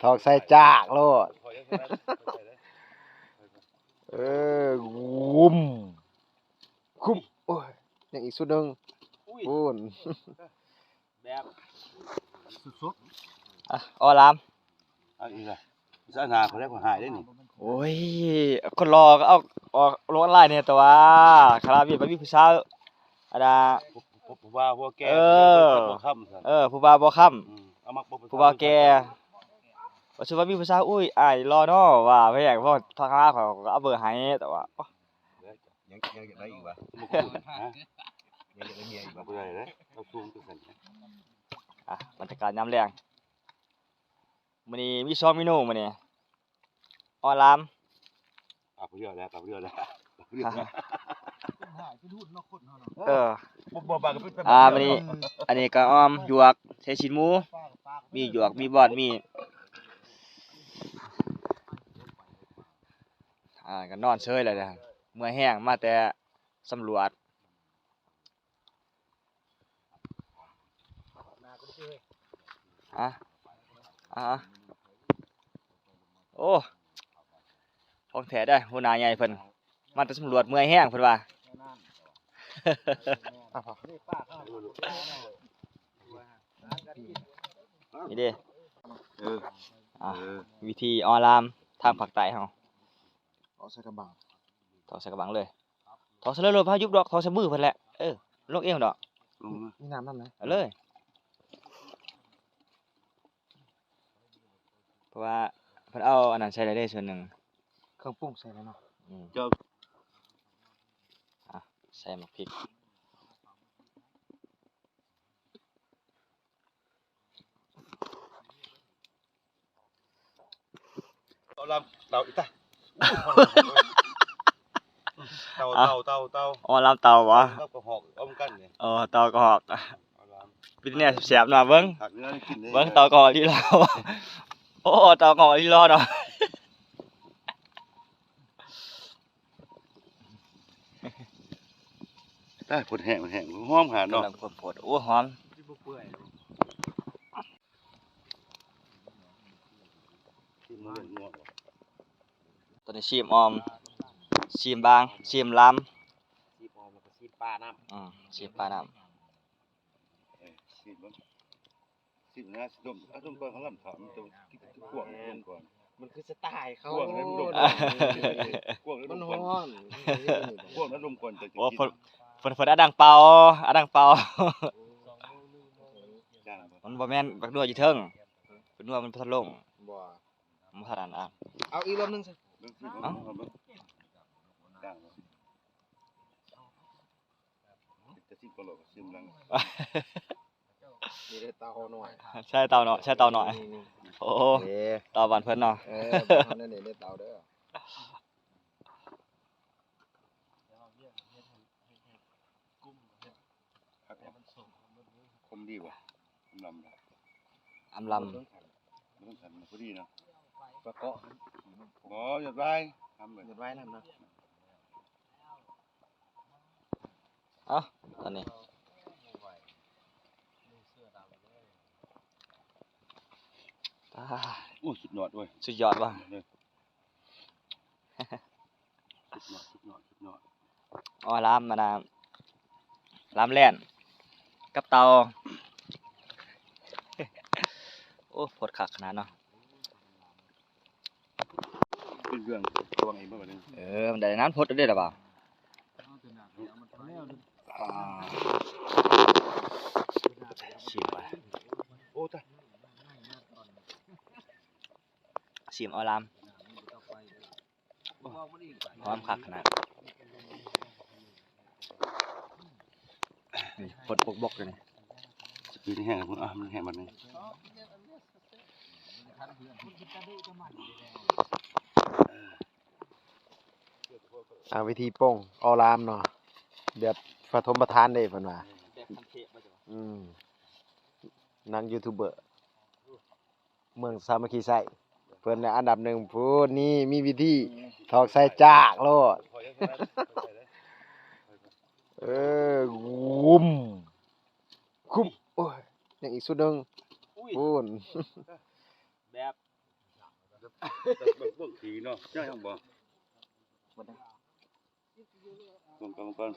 ถอกใส่จากโลดงุมคุ้มโอ้ยยังอีกสุดหนึ่งพูนแบบสุดออลามเอาอีกละสานาเขาได้กว่าหายได้นี่โอ้ยคนรอก็เอาออกลงออนไลน์เนี่ยแต่ว่าคาราบิดบ่มีผู้สาวอันน่ะผู้บ่าวผู้แก่บ่ค่ำผู้บ่าวบ่ค้เอามักบ่ำผู้บ่าวแก่ว่าสิว่ามีผู้สาวอุ้ยอ้ายรอเนาะว่าเพิ่นอยากพอทางลาวเขาก็เอาเบอร์ให้แต่ว่ายังอยากได้อีกวะบ่คุ้มฮะยังอยากได้เมียอีกบ่ได้เด้เราซูมตัวสั่นบรรยากาศยามแลงมื้อนี้มี2เมนูมื้อนี้ออลามกลับเรือแล้วมื้อนี้อันนี้ก็อ้อมหยวกใส่ชิ้นหมูมีหยวกมีบอดมีก็นอนเฉยเลยนะเมื่อยแห้งมาแต่สำรวจโอ้ของแท้ได้หัวหน้าใหญ่เพิ่นมาแต่สำรวจเมื่อยแห้งเพิ่นว่านี่เด้วิธีออลามทางภาคใต้เฮาเอาใส่กระบังถอดใส่กระบังเลยถอดใส่เลยพายุบดอกถอดใส่มือเพิ่นแหละลงเองดอกมีน้ำนั่นไหมเอาเลยเพราะว่าเพิ่นเอาอันนั้นใส่ได้ส่วนหนึ่งเครื่องปรุงใส่แล้วเนาะใส่หมักพริกเตาอีตาเตาอ๋อลำเตาวะก็หอกเอากันนี่เตากระหอกเป็นเนี่ยแสบหน่อยเบิ่งเตากระหอกที่เราโอ้เตากระหอกที่รอเนาะได้ผลแห้งหอมหาเนาะผดโอ้หอมตอนนี้ชิมออมชิมบางชิมล้ำชิมออมแล้วก็ชิมปลาน้ำชิมปลาน้ำชิมนะดมก่อนเขาลำถามตรงพวกดมก่อนมันคือสไตล์เขาพวกนั้นดมมันฮ้อนพวกนั้นดมก่อนจะโอ้ฝนดังเป่ามันบ่แม่นบักนัวอยู่เทิงเป็นนัวมันพัดลงบ่มันขนาดนั้นเอาอีกรอบนึงสิจะซิกโลก็ซึมลังนี่ได้เตาหน่อยใช่เตาหน่อยโอ้เตาบ้านเพิ่นเนาะบ้านนั่นนี่ได้เตาเด้อคมดีว่ะอำลำมันต้องสั่นพอดีเนาะปะเกาะหยดไว้ทำหยดไว้นั่นนะตอนนี้สุดยอดเว้ยสุดยอดว่ะสุดยอดอ๋อลามมานะลามแล่นกับเตาโอ้ปวดขาขนาดเนาะเป็นเรื่องตัวไงบ้างเนี่ยมันได้น้ำพดได้หรือเปล่าชิมไปโอ้จ้ะชิมเอาลามหอมคักขนาดนี่พดบกเลยนี่คือแห้งมันแห้งมันนี่วิธีป่งออลามเนาะแบบปฐมประธานได้เพิ่นว่านักยูทูบเบอร์เมืองสามัคคีไส้เพิ่นอันดับ1พูดนี่มีวิธีถอกใส่จากโลดงุมคุ้มโอ้ยยังอีกสุดหนึ่งพูน แบบ เบิ่งทีเนาะย่างบ่เบิ่งก่อน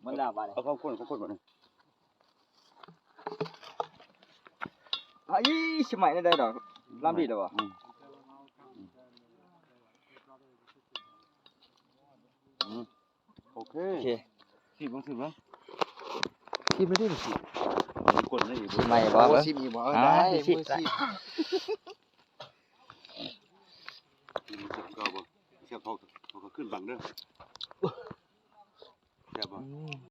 มันแล้วบาดนี้ เอาเข้าคนบ่นี่ อีสมัยนั้นได้ดอกลำดีดอกบ่ โอเค โอเค สิบ่ ที่ไม่ได้สิ คนได้อีก สมัยบ่ โอ้ เบิ่ง สิมีบ่ อ่า ได้ สิ มือ ได้ สิ ก็บ่เสียบเขาขึ้นบังเด้อแซ่บบ่